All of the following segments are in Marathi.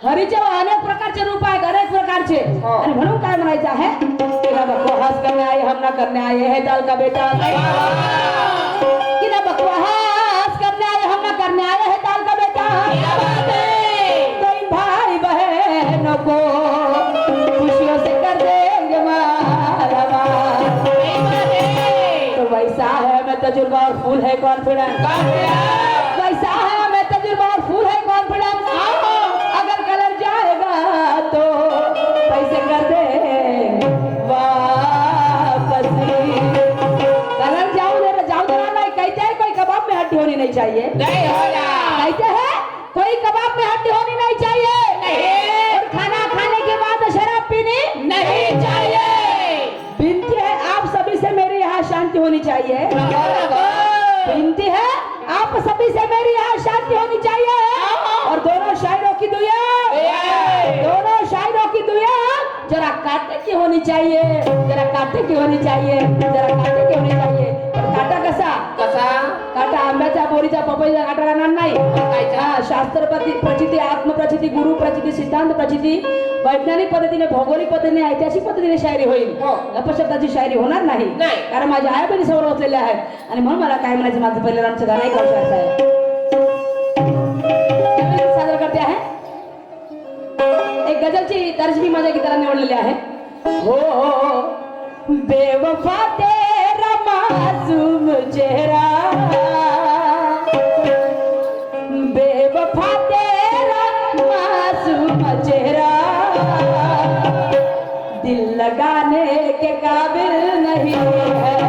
हरीचे अनेक प्रकारचे रूप आहेत, अनेक प्रकारचे. आणि म्हणून काय म्हणायचं आहे, किना बकवास करने आए हम ना करने आए है दाल का बेटा. किना बकवास करने आए हम ना करने आए है दाल का बेटा. तो इन भाई बहनों को खुशियों से कर देंगे मालामाल. तो वैसा है मैं तजुर्बा और फूल है कॉन्फिडेंस. वैसा है मैं तजुर्बा और फूल है कॉन्फिडेंस. अगर कलर जाएगा तो पैसे कर दे वापस. कलर जाओ देना नहीं कहते हैं. कोई कबाब में हड्डी होनी नहीं चाहिए. नहीं होगा. कहते हैं कोई कबाब में हड्डी होनी नहीं चाहिए. और खाना खाने के बाद शराब पीनी नहीं चाहिए. विनती है आप सभी से मेरी यहाँ शांति होनी चाहिए. विनती है आप सभी से मेरी यहाँ शांति होनी चाहिए. और दोनों शायरों की दुआ, दोनों शायरों की दुआ जरा कांटे की होनी चाहिए. जरा कांटे की होनी चाहिए. जरा कांटे की होनी चाहिए. और काटा कसा कसा काटा आंब्याचा, बोरीचा, पपईचा काटा राहणार नाही. शास्त्र प्रचिती, आत्मप्रचिती, गुरु प्रचिती, सिद्धांत प्रचिती, वैज्ञानिक पद्धतीने, भौगोलिक पद्धतीने, ऐतिहासिक पद्धतीने शायरी होईल. अपशब्दाची शायरी होणार नाही. कारण माझ्या आया बहिणी समोर बसलेल्या आहेत. आणि म्हणून मला काय म्हणायचं, माझं पहिलं आमचं गाणं ऐकावं शायरी आहे. सादर करते आहे एक गझलची तर्जमी माझ्या गीताला निवडलेली आहे. हो बेवफा तेरा मासूम चेहरा, बेवफा तेरा मासूम चेहरा, दिल लगाने के काबिल नहीं है.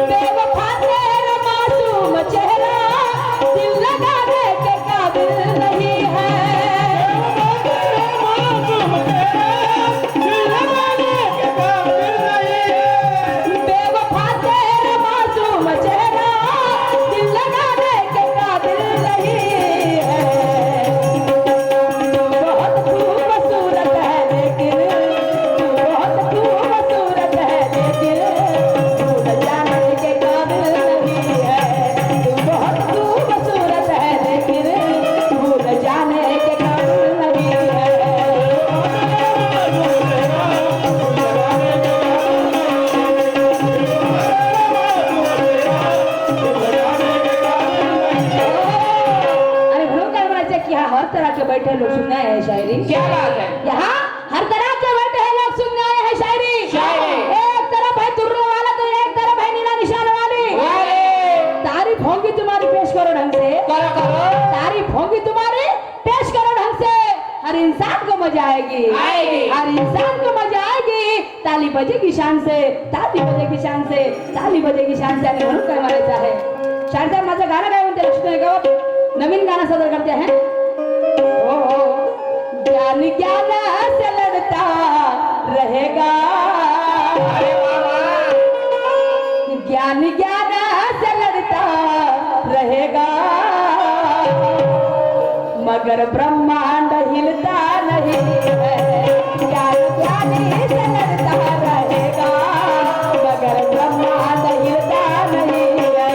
बेवफा तेरा मासूम चेहरा, दिल लगाने के काबिल नहीं है. बैठे लोग सुनने आए हैं शायरी. क्या बात है. यहाँ हर तरह के बैठे हैं लोग सुनने आए हैं शायरी. एक तरफ है तुर्रे वाला तो एक तरफ है नीला निशान वाली. तारीफ होगी तुम्हारी पेश करो ढंग से. तारीफ होगी तुम्हारी पेश करो ढंग से. हर इंसान को मजा आएगी. हर इंसान को मजा आएगी. ताली बजेगी शान से, ताली बजेगी शान से, ताली बजेगी शान से. आणि म्हणून काय म्हणायचं आहे, शायरी साहेब माझं गाणं काय म्हणते लक्ष्मी गावात नवीन गाणं सादर करते हैं. ज्ञान ज्ञान से लड़ता रहेगा. ज्ञान ज्ञान से लड़ता रहेगा, मगर ब्रह्मांड हिलता नहीं है. ज्ञान ज्ञान से लड़ता रहेगा, मगर ब्रह्मांड हिलता नहीं है.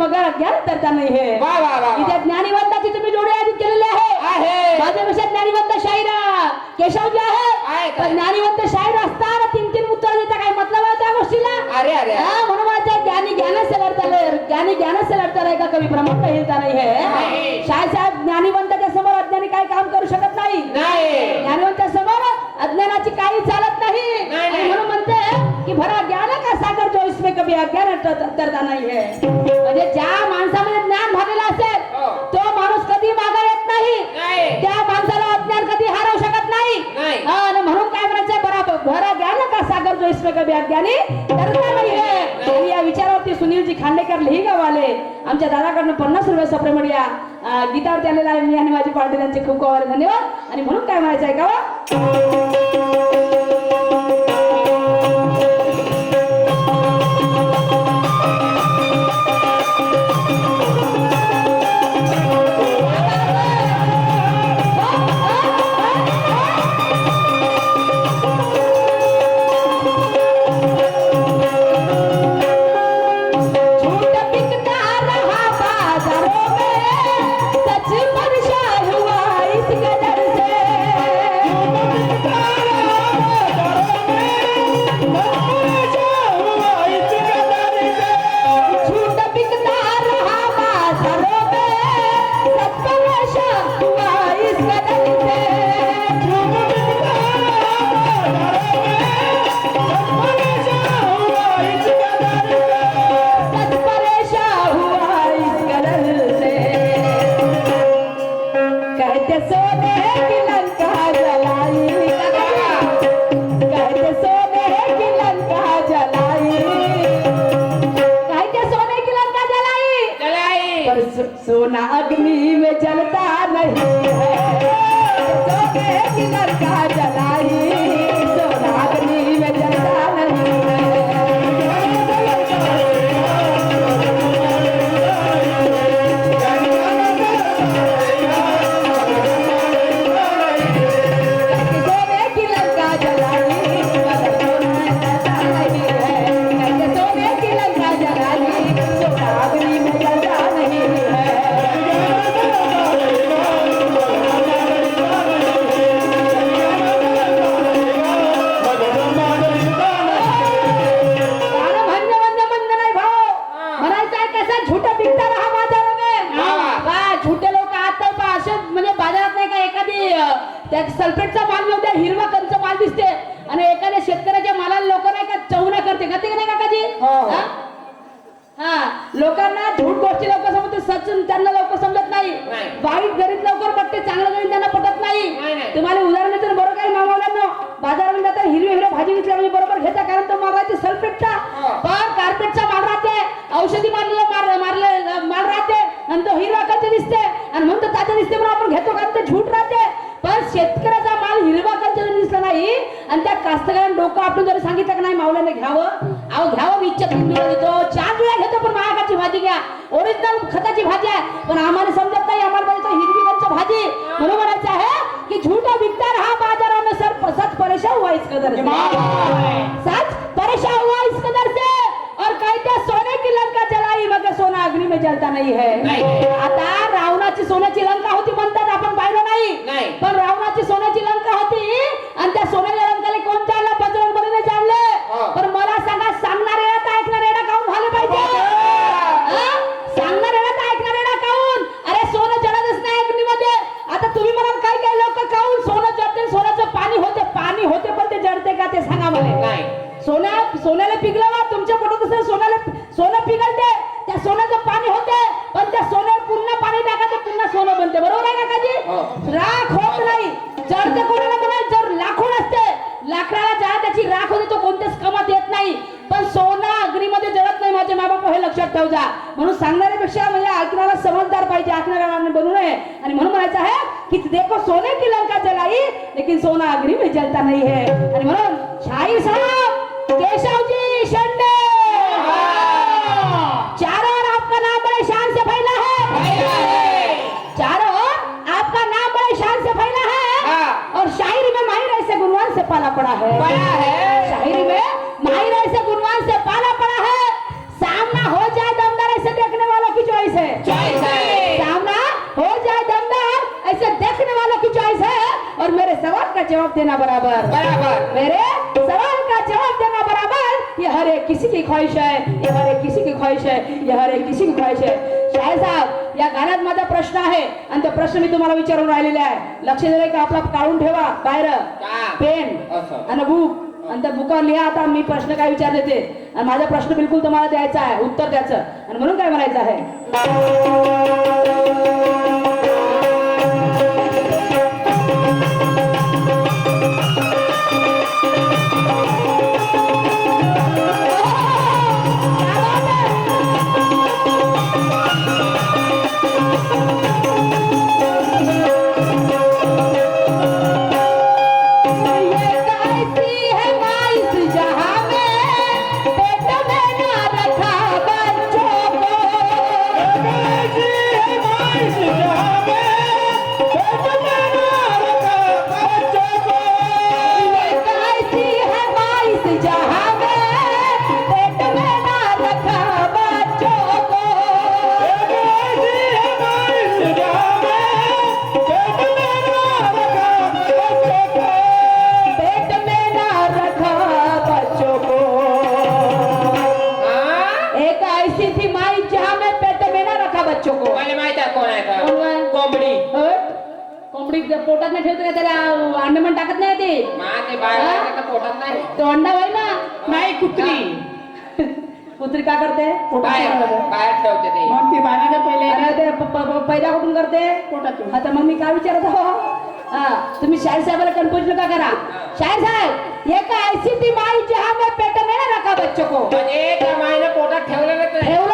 मगर अज्ञान तरता नाही है वा वा वा इथे ज्ञानीवंताची तुम्ही जोडी आयोजित केलेली आहे आहे माझ्यापेक्षा ज्ञानीवंत शाहीर केशवजी आहे आहे का? पण ज्ञानीवंत शाहीर असताना तीन तीन उत्तर देता काय मतलब आहे त्या गोष्टीला अरे अरे हाँ, म्हणून माझ्या ज्ञानी ज्ञान से लढता ज्ञानी ज्ञान से लढता रहेगा कभी भ्रमण हिलता नाही है नाही. शाहीर साहेब ज्ञानीवंताच्या समोर अज्ञानी काही काम करू शकत नाही नाही ज्ञानवंता समोर अज्ञानाची काही चालत नाही नाही, आणि म्हणून म्हणते की भरा ज्ञान का सागर जो इसमें कभी अज्ञान तरता नाही है म्हणजे ज्या माणसामध्ये ज्ञान भरलेलं असेल हो. तो माणूस कधी मागे येत नाही नाही त्या माणसाला अज्ञान कधी हरवू शकत नाही नाही. हा, आणि म्हणून काय म्हणायचं बराबर भरा ज्ञान का सागर जो इसमें कभी अज्ञानी तरता नाही है आणि या विचारावरती सुनीलजी खांडेकर लिहिगावाले आमच्या दादाकडनं 50 रुपये सप्रेमड या गीतावरती आलेला आहे मी आणि माझी पार्टी त्यांचे खूप खूप धन्यवाद आणि म्हणून काय म्हणायचं आहे का झूठ बिकता रहा बाजारों में सच परेशान हुआ इस कदर से झूठ बिकता रहा बाजारों में सच परेशान हुआ इस कदर से सच परेशान हुआ इस कदर से कहते सोने की लंका जलाई कहते सोने की लंका जलाई कहते सोने की लंका जलाई चलाई पर सोना अग्नि में जलता नहीं है सोने की लंका जलाई सोना अग्नि में जलता नहीं है सोने की लंका जलाई मगर सोना जलता नहीं है कहते सोने की लंका जलाई सोना अग्नि में जलता नहीं है गाणं म्हणणं नाही भाऊ म्हणायचं आहे कसं झुटं बिकता रहा बाजारों में हा. काय झुटे लोक आता पहा असे म्हणजे बाजारात नाही का एखादी त्या सल्फेटचा माल मिळते हिरवा कंच माल दिसते आणि एखाद्या शेतकऱ्याच्या मालाला लोक नाही का चौना करते का नाही का कधी हो. हा लोकांना झूट गोष्टी लवकर समजते सच त्यांना लवकर समजत नाही नाही. वाईट गणित लवकर पटते चांगलं गणित त्यांना पटत नाही, नाही नाही. तुम्हाला उदाहरण देतो बरोबर काही मामावल्यांनो बाजारामध्ये जाता हिरवी भाजी घेतल्या म्हणजे बरोबर घेता कारण तो माल राहते सल्फेटचा हो. पण कार्पेटचा माल राहते औषधी माल राहते आणि तो हिरवा कच्चा दिसते आणि म्हणून तो ताजा दिसते म्हणून आपण घेतो कारण ते झूट राहते पण शेतकऱ्याचा माल हिरवा कच्चा जरी दिसला नाही आणि त्या कास्तकारांनी डोकं आपण जरी सांगितलं की नाही मावल्याने घ्यावं अहो घ्यावं मी इच्छा 3 वेळा देतो 4 वेळा घेतो पण महागाची भाजी घ्या ओरिजिनल खताची भाजी आहे पण आम्हाला समजत नाही आम्हाला पाहिजे तो हिरवी कच्चा भाजी म्हणून म्हणायचं आहे की झूठा बिकता रहा बाजारों में सच परेशान हुआ इस कदर से सच परेशान हुआ इस कदर से और कहते सोने की लंका जलाई मगर सोना अग्नि में जलता नाही नाही. है आता रावणाची सोन्याची लंका होती म्हणतात आपण पाहिलं नाही. नाही पण रावणाची सोन्याची लंका होती आणि त्या सोन्याच्या लंकाला कोण जाणलं बजरंग बलीने जाणले हा. पण मला सांगा सांगणारे तर ऐकणारे काऊन झाले पाहिजे हा? सांगणारे तर ऐकणारे काऊन अरे सोनं जळतच नाही अग्नीमध्ये आता तुम्ही म्हणाल काही लोक काऊन सोनं जळते सोन्याचं पाणी होते पण ते जळते का ते सांगा मला नाही सोन्याला पिघलावा तुमच्या पोटात असेल सोनं पिघलते त्या सोन्याचं पाणी होते पण त्या सोन्यावर पुन्हा पाणी टाकायचं पुन्हा सोनं बनते बरोबर आहे का काजी राख होत नाही जळते कोणाला म्हणाल जर लाखोड असते लाकडाला ज्या त्याची राख होते तो कोणत्याच कामात येत नाही पण सोनं अग्नीमध्ये जळत नाही माझे माबाप हे लक्षात ठेव जा म्हणून सांगण्यापेक्षा म्हणजे ऐकणारा समजदार पाहिजे ऐकणारा बनू नये आणि म्हणून म्हणायचं आहे की देखो सोने की लंका जलाई लेकिन सोना अग्नि में जलता नहीं है आणि म्हणून शाहीर साहब केशवजी शंडे चारों ओर आपका नाम बड़े शान से फैला है चारों ओर आपका नाम बड़े शान से फैला है हाँ। और शायरी में माहिर ऐसे गुणवान से पाला पड़ा है शायरी में माहिर ऐसे गुणवान से पाला पड़ा है सामना हो जाए दमदार ऐसे देखने वालों की सवाल का जवाब देना बराबर। बराबर। मेरे सवाल का जवाब देना बराबर, ये हर एक किसी की ख्वाहिश है, ये हर एक किसी की ख्वाहिश है, ये हर एक किसी की ख्वाहिश है। शाहीर साहेब, या गाण्यात माझा प्रश्न आहे आणि तो प्रश्न मी तुम्हाला विचारून राहिलेला आहे. लक्ष दिले का आपला काढून ठेवा बाहेर का? पेन असं. आणि बुक आणि त्या बुकावर लिहा आता मी प्रश्न काय विचारले ते, आणि माझा प्रश्न बिलकुल तुम्हाला द्यायचा आहे, उत्तर द्यायचं, आणि म्हणून काय म्हणायचं आहे. मला माहित आहे कोण आहे का? कोंबडी. कोंबडी पोटात नाही ठेवतो का, त्याला अंडमान टाकत नाही ते मा ते बाहेर तर पोटात नाही. तो अंडा होय ना. नाही, कुत्री. कुत्री का करते? बाहेर बाहेर ठेवते ते. मग ती बाणाला पहिले अरे ते पैदा कुठून करते? पोटातून. आता मग मी काय विचारत हो, तुम्ही शाहीर साहेबाला कन्फ्युज नका करा. शाहीर साहेब, ये का ऐसी थी माई जहां में पेट में ना रखा बच्चों को, म्हणजे त्या मायनं पोटात ठेवलेलं नाही. ठेवलं